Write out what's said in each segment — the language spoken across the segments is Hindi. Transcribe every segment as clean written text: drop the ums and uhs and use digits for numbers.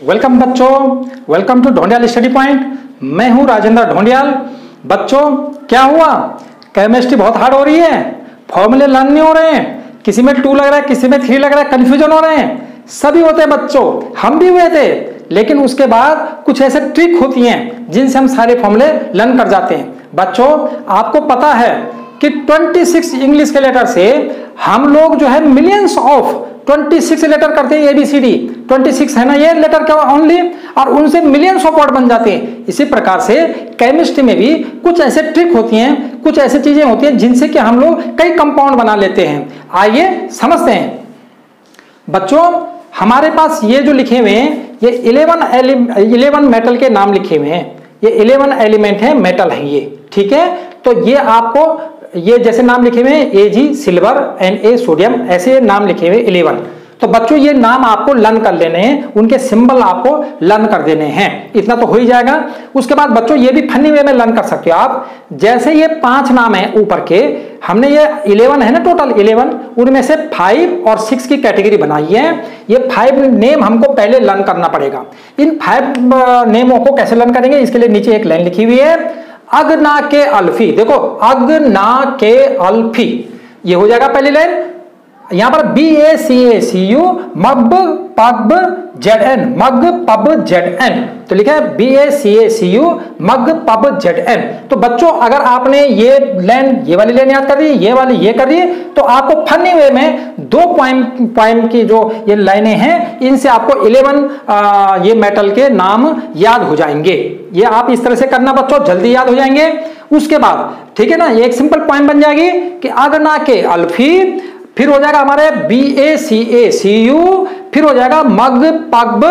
वेलकम बच्चों, welcome to Dhondiyal study point. मैं हूं राजेंद्र ढोंडियाल। बच्चों क्या हुआ, केमिस्ट्री बहुत हार्ड हो रही है, फॉर्मूले लर्न नहीं हो रहे हैं, किसी में 2 लग रहा है, किसी में 3 लग रहा है, कंफ्यूजन हो रहे हैं। सभी होते हैं बच्चों, हम भी हुए थे, लेकिन उसके बाद कुछ ऐसे ट्रिक होती हैं जिनसे हम सारे फॉर्मूले लर्न कर जाते हैं। बच्चों आपको पता है कि 26 इंग्लिश के लेटर से हम लोग जो है मिलियंस ऑफ 26 लेटर करते हैं, ABCD 26 है ना ये लेटर क्या ओनली, और उनसे मिलियंस ऑफ वर्ड बन जाते हैं। इसी प्रकार से केमिस्ट्री में भी कुछ ऐसे ट्रिक होती हैं, कुछ ऐसी चीजें होती हैं जिनसे कि हम लोग कई कंपाउंड बना लेते हैं। आइए समझते हैं बच्चों। हमारे पास ये जो लिखे हुए हैं ये 11 मेटल के नाम लिखे हुए हैं, ये 11 एलिमेंट है, मेटल है ये, ठीक है। तो ये आपको ये जैसे नाम लिखे हुए हैं Ag सिल्वर, Na सोडियम, ऐसे नाम लिखे हुए 11। तो बच्चों ये नाम आपको लर्न कर लेने हैं, उनके सिंबल आपको लर्न कर देने हैं, इतना तो हो ही जाएगा। उसके बाद बच्चों ये भी फनी वे में लर्न कर सकते हो आप। जैसे ये 5 नाम है ऊपर के, हमने ये 11 है ना टोटल 11, उनमें से 5 और 6 की कैटेगरी बनाई है। ये 5 नेम हमको पहले लर्न करना पड़ेगा। इन 5 नेमों को कैसे लर्न करेंगे, इसके लिए नीचे एक लाइन लिखी हुई है, अगना के अल्फी। देखो अगना के अल्फी, ये हो जाएगा पहली लाइन। यहां पर BACACU मग पब ZN, मग पब ZN, तो लिखा है BACACU मग पब ZN। तो बच्चों अगर आपने ये लाइन, ये वाली लाइन याद कर दी, ये वाली ये कर दी, तो आपको फनी वे में 2 पॉइंट की जो ये लाइनें हैं इनसे आपको 11 ये मेटल के नाम याद हो जाएंगे। ये आप इस तरह से करना बच्चों, जल्दी याद हो जाएंगे। उसके बाद ठीक है ना, एक सिंपल पॉइंट बन जाएगी कि अगना के अल्फी, फिर हो जाएगा हमारे BACACU, फिर हो जाएगा मग पब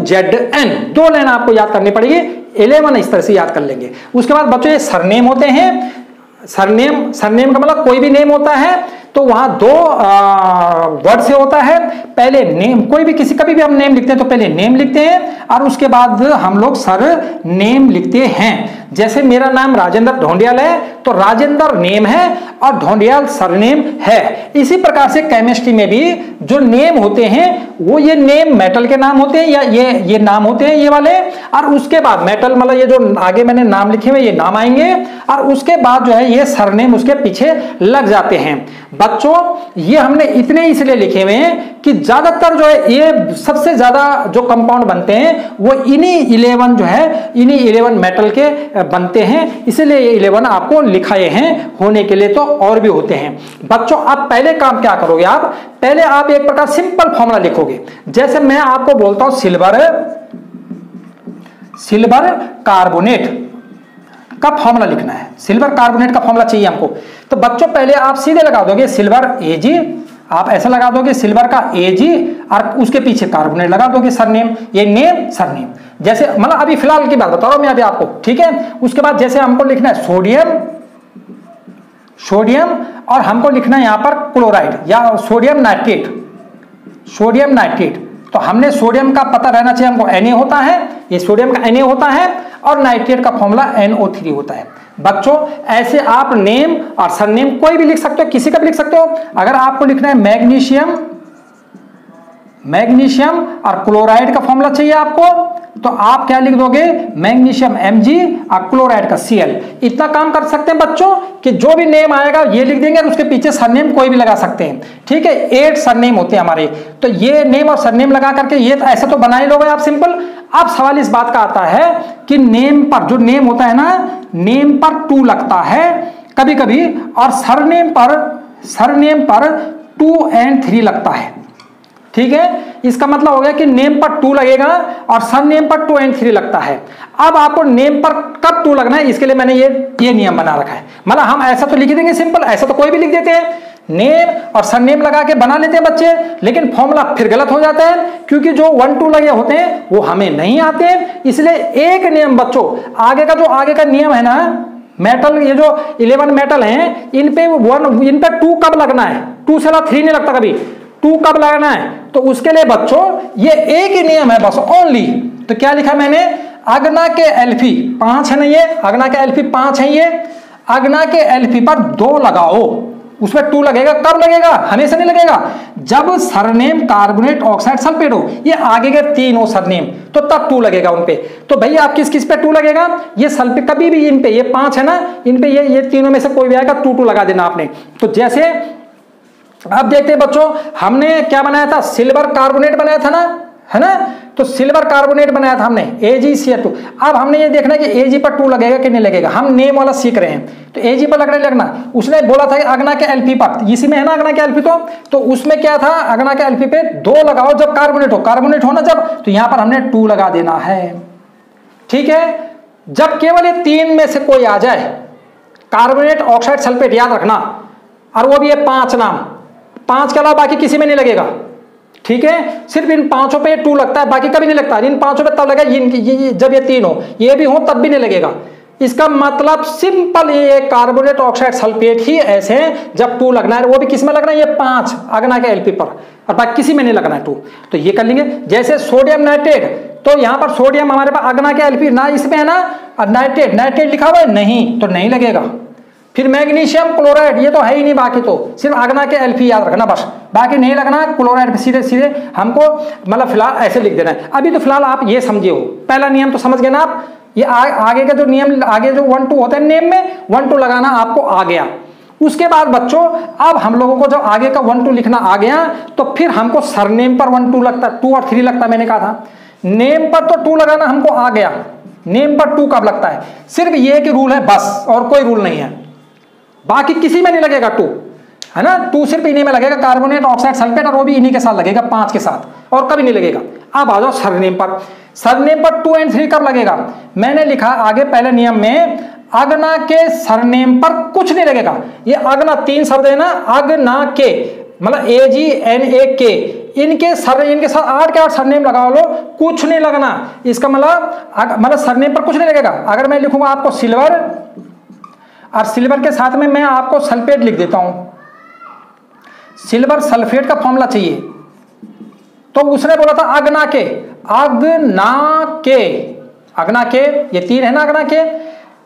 ZN। 2 लाइन आपको याद करनी पड़ेगी, 11 इस तरह से याद कर लेंगे। उसके बाद बच्चों ये सरनेम होते हैं। सरनेम का मतलब कोई भी नेम होता है तो वहां 2 वर्ड से होता है। पहले नेम, कोई भी किसी कभी भी हम नेम लिखते हैं तो पहले नेम लिखते हैं और उसके बाद हम लोग सर नेम लिखते हैं। जैसे मेरा नाम राजेंद्र ढोंडियाल है तो राजेंद्र नेम है और ढोंडियाल सरनेम है। इसी प्रकार से केमिस्ट्री में भी जो नेम होते हैं वो ये नेम मेटल के नाम होते हैं, या ये नाम होते हैं ये वाले, और उसके बाद मेटल मतलब ये जो आगे मैंने नाम लिखे हुए ये नाम आएंगे, और उसके बाद जो है ये सरनेम उसके पीछे लग जाते हैं। बच्चों ये हमने इतने इसलिए लिखे हुए हैं कि ज्यादातर जो है ये सबसे ज्यादा जो कंपाउंड बनते हैं वो इन्हीं 11 जो है, इन्हीं 11 मेटल के बनते हैं, इसलिए ये 11 आपको लिखाए हैं। होने के लिए तो और भी होते हैं। बच्चों अब पहले काम क्या करोगे आप, पहले आप एक प्रकार सिंपल फॉर्मूला लिखोगे। जैसे मैं आपको बोलता हूं सिल्वर कार्बोनेट का फॉर्मूला लिखना है, सिल्वर कार्बोनेट का फॉर्मूला चाहिए हमको। तो बच्चों पहले आप सीधे लगा दोगे सिल्वर Ag, आप ऐसा लगा दोगे सिल्वर का Ag और उसके पीछे कार्बोनेट लगा दोगे सरनेम, ये नेम सरनेम। जैसे मतलब अभी फिलहाल की बात बता रहा हूं मैं अभी आपको, ठीक है। उसके बाद जैसे हमको लिखना है सोडियम और हमको लिखना है यहां पर क्लोराइड या सोडियम नाइट्रेट। तो हमने सोडियम का पता रहना चाहिए हमको, Na होता है, ये सोडियम का Na होता है, और नाइट्रेट का फॉर्मूला NO3 होता है। बच्चों ऐसे आप नेम और सरनेम कोई भी लिख सकते हो, किसी का भी लिख सकते हो। अगर आपको लिखना है मैग्नीशियम और क्लोराइड का फॉर्मूला चाहिए आपको, तो आप क्या लिख दोगे, मैग्नीशियम Mg और क्लोराइड का Cl। इतना काम कर सकते हैं बच्चों कि जो भी नेम आएगा ये लिख देंगे और उसके पीछे सरनेम कोई भी लगा सकते हैं, ठीक है। 8 सरनेम होते हैं हमारे, तो ये नेम और सरनेम लगा करके ये तो ऐसा तो बना ही लोगे आप सिंपल। अब सवाल इस बात का आता है कि नेम पर, जो नेम होता है ना, नेम पर 2 लगता है कभी कभी, और सरनेम पर 2 और 3 लगता है, ठीक है। इसका मतलब हो गया कि नेम पर 2 लगेगा और सरनेम पर 2 और 3 लगता है। अब आपको नेम पर कब 2 लगना है, इसके लिए मैंने ये नियम बना रखा है। मतलब हम ऐसा तो लिख देंगे सिंपल, ऐसा तो कोई भी लिख देते हैं, नेम और सरनेम लगा के बना लेते हैं बच्चे, लेकिन फॉर्मूला फिर गलत हो जाता है क्योंकि जो 1 2 लगे होते हैं वो हमें नहीं आते हैं। इसलिए एक नियम बच्चों, आगे का नियम है ना, मेटल ये जो 11 मेटल हैं इन पे 2 कब लगना है, 2 से 3 नहीं लगता कभी, 2 कब लगाना है। तो उसके लिए बच्चों ये एक ही नियम है बस, ओनली। तो क्या लिखा मैंने, अगना के एल्फी 5 है ना, ये अगना के एल्फी 5 है, ये अगना के एल्फी पर 2 लगाओ, उसमें टू लगेगा। कब लगेगा? हमेशा नहीं लगेगा। जब सरनेम कार्बोनेट ऑक्साइड सल्फेट हो, ये आगे के तीन हो सरनेम, तो तब टू लगेगा उन पे। तो भैया आप किस किस पे टू लगेगा? ये सल्फेट कभी भी इन पे, ये 5 है ना, इन पे ये तीनों में से कोई भी आएगा टू लगा देना आपने। तो जैसे अब देखते हैं बच्चों, हमने क्या बनाया था? सिल्वर कार्बोनेट बनाया था ना, है ना? तो सिल्वर कार्बोनेट बनाया था हमने AgCl2। अब हमने ये देखना है कि Ag पर टू लगेगा कि नहीं लगेगा। हम नेम वाला सीख रहे हैं, तो Ag पर लगना। उसने बोला था कि अग्ना के Alpha पर, इसी में है ना अग्ना के Alpha, तो उसमें क्या था? अग्ना के Alpha पे 2 लगाओ जब कार्बोनेट हो ना जब, तो यहां पर हमने 2 लगा देना है। ठीक है। जब केवल ये 3 में से कोई आ जाए, कार्बोनेट ऑक्साइड सल्फेट, याद रखना, और वो भी ये 5 नाम, 5 के अलावा बाकी किसी में नहीं लगेगा। ठीक है। सिर्फ इन 5 पे 2 लगता है, बाकी कभी नहीं लगता। इन 5 पे तब लगेगा जब ये 3 हो, ये भी हो तब भी नहीं लगेगा। इसका मतलब सिंपल, ये कार्बोनेट ऑक्साइड सल्फेट ही ऐसे हैं जब 2 लगना है, वो भी किस में लगना है? ये 5 अग्ना के Lp पर, और बाकी किसी में नहीं लगना है 2। तो ये कर लेंगे। जैसे सोडियम नाइट्रेट, तो यहां पर सोडियम हमारे पास अग्ना के Lp ना, इसमें है ना, और नाइट्रेट लिखा हुआ है नहीं, तो नहीं लगेगा। फिर मैग्नीशियम क्लोराइड, ये तो है ही नहीं, बाकी तो सिर्फ अग्ना के Lp याद रखना बस, बाकी नहीं लगना। क्लोराइड सीधे हमको मतलब फिलहाल ऐसे लिख देना है। अभी तो फिलहाल आप ये समझे हो, पहला नियम तो समझ गए ना आप। ये आगे का जो नियम, आगे जो 1 2 होता है नेम में, 1 2 लगाना आपको आ गया। उसके बाद बच्चों, अब हम लोगों को जब आगे का 1 2 लिखना आ गया, तो फिर हमको सरनेम पर 1 2 लगता, 2 और 3 लगता। मैंने कहा था नेम पर तो 2 लगाना हमको आ गया, नेम पर 2 कब लगता है? सिर्फ ये कि रूल है बस, और कोई रूल नहीं है। बाकी किसी में नहीं लगेगा 2, है ना? 2 सिर्फ इन्हीं में लगेगा, कार्बोनेट ऑक्साइड सल्फेट, और वो भी इन्हीं के साथ लगेगा, 5 के साथ, और कभी नहीं लगेगा। अब आ जाओ सरनेम पर। सरनेम पर 2 और 3 कब लगेगा? मैंने लिखा आगे पहले नियम में, अग्ना के सरनेम पर कुछ नहीं लगेगा। ये अग्ना 3 शब्द है ना, अग्ना के मतलब AgNA, इनके साथ 8 के 8 सरनेम लगा लो, कुछ नहीं लगना। इसका मतलब सरनेम पर कुछ नहीं लगेगा। अगर मैं लिखूंगा आपको सिल्वर, और सिल्वर के साथ में मैं आपको सल्फेट लिख देता हूं, सिल्वर सल्फेट का फॉर्मूला चाहिए, तो उसने बोला था अग्ना के, ये 3 है ना अग्ना के,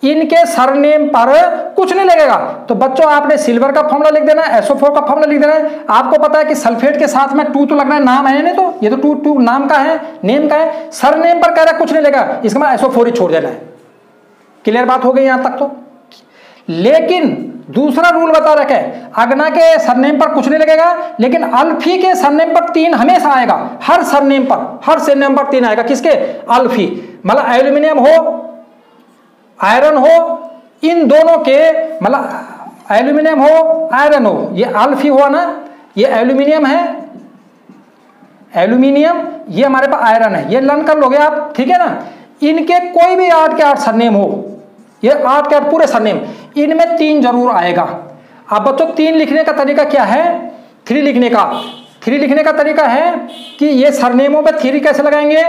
इनके सरनेम पर कुछ नहीं लगेगा। तो बच्चों आपने सिल्वर का फॉर्मूला लिख देना है, SO4 का फॉर्मूला लिख देना है। आपको पता है कि सल्फेट के साथ में 2 तो लगना है, नाम है नहीं, तो ये तो 2 नाम का है, नेम का है। सरनेम पर कह रहा है कुछ नहीं लगेगा, इसका मतलब SO4 ही छोड़ देना है। क्लियर बात हो गई यहां तक? तो लेकिन दूसरा रूल बता रखा है, अग्ना के सरनेम पर कुछ नहीं लगेगा, लेकिन अल्फी के सरनेम पर 3 हमेशा आएगा। हर सरनेम पर 3 आएगा। किसके? अल्फी, मतलब एल्यूमिनियम हो, आयरन हो, इन दोनों के, मतलब एल्यूमिनियम हो, आयरन हो, ये अल्फी हुआ ना, ये एल्यूमिनियम है, एल्यूमिनियम, ये हमारे पास आयरन है। ये लर्न कर लोगे आप, ठीक है ना? इनके कोई भी 8 के 8 सरनेम हो, ये 8 के 8 पूरे सरनेम, इनमें 3 जरूर आएगा। अब बच्चों 3 लिखने का तरीका क्या है? 3 लिखने का तरीका है कि ये सरनेमों पे 3 कैसे लगाएंगे?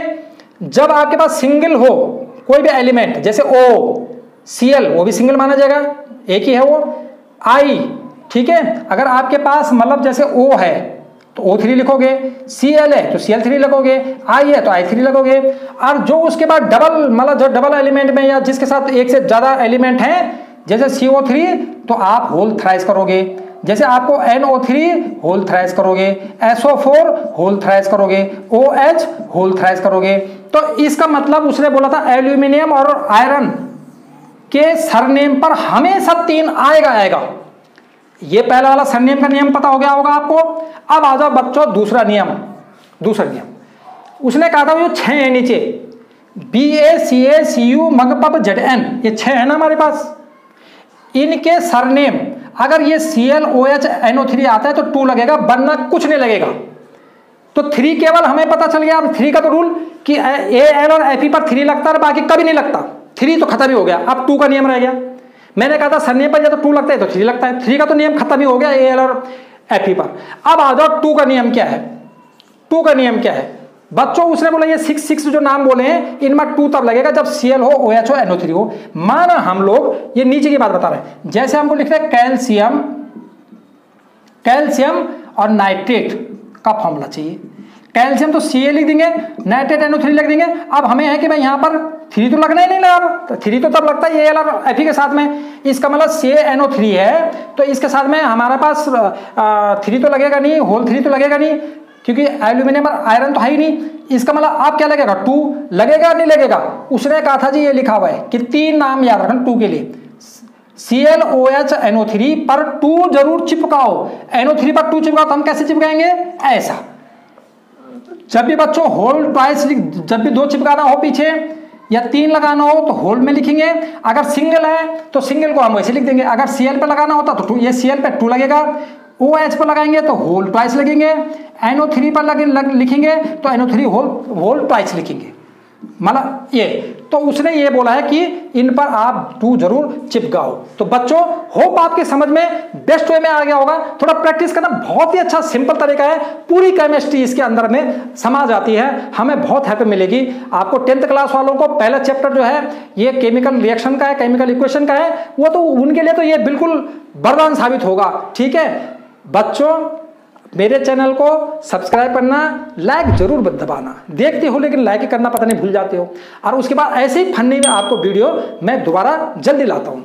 जब आपके पास सिंगल हो कोई भी एलिमेंट, जैसे OCl, वो भी सिंगल माना जाएगा, एक ही है वो। I, ठीक है, अगर आपके पास मतलब जैसे O है तो O3 लिखोगे, Cl है तो Cl3 लिखोगे, I है तो I3 लिखोगे। और जो उसके बाद डबल, मतलब जो डबल एलिमेंट में या जिसके साथ एक से ज्यादा एलिमेंट हैं, जैसे CO3, तो आप होल थ्राइस करोगे। जैसे आपको NO3 होल थ्राइस करोगे, SO4 होल थ्राइस करोगे, OH होल थ्राइस करोगे। तो इसका मतलब उसने बोला था एल्यूमिनियम और आयरन के सरनेम पर हमेशा 3 आएगा। ये पहला वाला सरनेम का नियम पता हो गया होगा आपको। अब आ जाओ बच्चों दूसरा नियम। उसने कहा था वो 6 है नीचे, BACACU मगपब ZN, ये 6 है ना हमारे पास। इनके सरनेम अगर ये ClOH आता है तो 2 लगेगा, वरना कुछ नहीं लगेगा। तो 3 केवल हमें पता चल गया। अब 3 का तो रूल कि AL और Fe पर 3 लगता है, बाकी कभी नहीं लगता। 3 तो खत्म ही हो गया। अब 2 का नियम रह गया। मैंने कहा था सरनेम पर या तो 2 लगता है तो 3 लगता है। 3 का तो नियम खत्म ही हो गया AL और Fe पर। अब आ जाओ 2 का नियम क्या है। 2 का नियम क्या है बच्चों? उसने बोला ये 6 जो नाम बोले हैं इनमें 2 तब लगेगा जब Cl हो, OH हो, NO3 हो। माना हम लोग ये नीचे की बात बता रहे हैं, जैसे हमको लिख रहे हैं कैल्शियम और नाइट्रेट का फॉर्मूला चाहिए। कैल्शियम तो Ca लिख देंगे, नाइट्रेट NO3 लिख देंगे। अब हमें है कि भाई यहाँ पर 3 तो लगना ही नहीं लगा, तो 3 तो तब लगता है Al और Fe के साथ में। इसका मतलब CaNO3 है तो इसके साथ में हमारे पास 3 तो लगेगा नहीं, होल 3 तो लगेगा नहीं, क्योंकि एल्यूमिनियम और आयरन तो है ही नहीं। इसका मतलब आप क्या लगेगा, 2 लगेगा नहीं लगेगा। उसने कहा था जी, ये लिखा हुआ है कि 3 नाम याद रखना 2 के लिए, ClOH NO3 पर 2 जरूर चिपकाओ। NO3 पर 2 चिपकाओ तो हम कैसे चिपकाएंगे, ऐसा। जब भी बच्चों होल ट्वाइस, जब भी 2 चिपकाना हो पीछे या 3 लगाना हो तो होल में लिखेंगे। अगर सिंगल है तो सिंगल को हम वैसे लिख देंगे। अगर Cl पे लगाना होता तो 2, ये Cl पे 2 लगेगा। OH पर लगाएंगे तो होल ट्वाइस लगेंगे। NO3 पर लिखेंगे तो NO3 होल ट्वाइस लिखेंगे। मतलब ये तो उसने ये बोला है कि इन पर आप 2 जरूर चिपकाओ। तो बच्चों होप आपके समझ में बेस्ट वे में आ गया होगा। थोड़ा प्रैक्टिस करना, बहुत ही अच्छा सिंपल तरीका है, पूरी केमिस्ट्री इसके अंदर में समा जाती है। हमें बहुत हेल्प मिलेगी। आपको 10th क्लास वालों को पहला चैप्टर जो है ये केमिकल रिएक्शन का है, केमिकल इक्वेशन का है, वो तो उनके लिए तो ये बिल्कुल वरदान साबित होगा। ठीक है बच्चों, मेरे चैनल को सब्सक्राइब करना, लाइक जरूर दबाना। देखते हो लेकिन लाइक करना पता नहीं भूल जाते हो। और उसके बाद ऐसे ही फनी में आपको वीडियो मैं दोबारा जल्दी लाता हूँ।